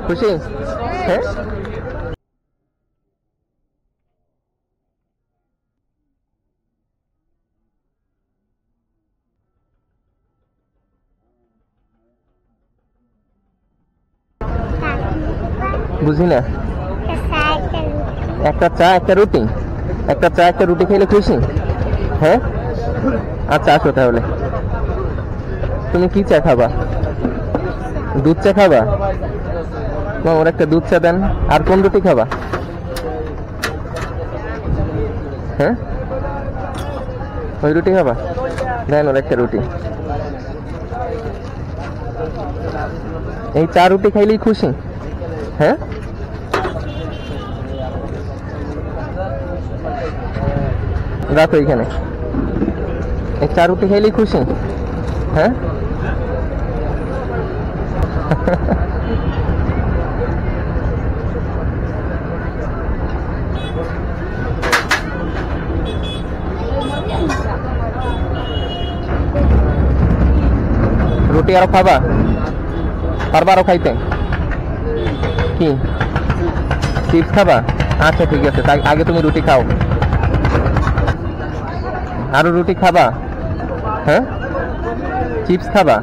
খুশি? হ্যাঁ বুঝি না। একটা চা একটা রুটি, একটা চা একটা রুটি খেলে খুশি? হ্যাঁ আচ্ছা আসো তাহলে। তুমি কি চা খাবা? দুধ চা খাবা? ওর একটা দুধ চা দেন। আর কোন রুটি খাবা? হ্যাঁ ওই রুটি খাবা? দেন ওর একটা রুটি। এই চা রুটি খাইলেই খুশি? হ্যাঁ রাখো এখানে। এই চা রুটি খাইলেই খুশি? হ্যাঁ রুটি আরো খাবা? পারবা আরো খাইতে? কি চিপস খাবা? আচ্ছা ঠিক আছে, তাই আগে তুমি রুটি খাও। আরো রুটি খাবা? হ্যাঁ চিপস খাবা?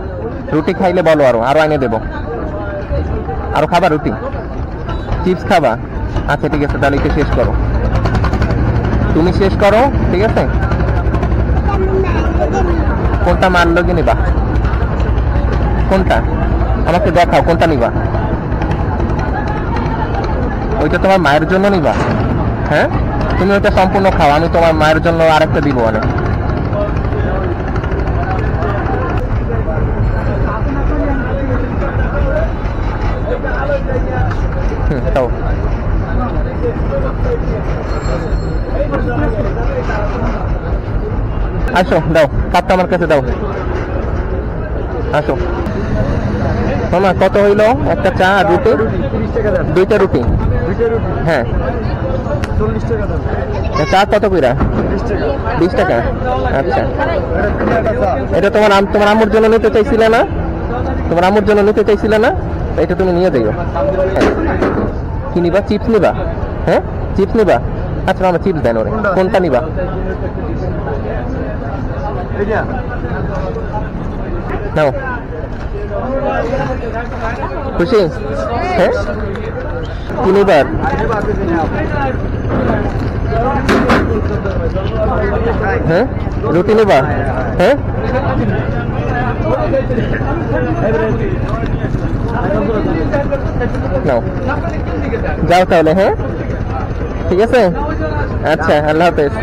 রুটি খাইলে বলো, আরো আরো এনে দেবো। আরো খাবা রুটি? চিপস খাবা? আচ্ছা ঠিক আছে, তাহলে একটু শেষ করো। তুমি শেষ করো, ঠিক আছে? কোনটা মারলো কি নিবা? কোনটা আমাকে দেখাও, কোনটা নিবা? ওইটা তোমার মায়ের জন্য নিবা? হ্যাঁ তুমি ওইটা সম্পূর্ণ খাও, আমি তোমার মায়ের জন্য আরেকটা দিব অনেক। দাও আসো, দাও কাপটা আমার কাছে দাও। আসো মামা, কত হইলো একটা চা আর রুটি? 2টা রুটি। হ্যাঁ চা কত কইরা? 20 টাকা। আচ্ছা এটা তোমার আম্মুর জন্য নিতে চাইছিলে না? তোমার আম্মুর জন্য নিতে চাইছিলে না? এটা তুমি নিয়ে দিও। কি নিবা? চিপস নিবা? হ্যাঁ চিপস নিবা? আচ্ছা মামা চিপস দেন ওরে। কোনটা নিবা? নাও। খুশি? হ্যাঁ কি নিবার? হ্যাঁ রুটি নিবা? হ্যাঁ নাও যাও তাহলে। হ্যাঁ ঠিক আছে, আচ্ছা আল্লাহ হাফেজ।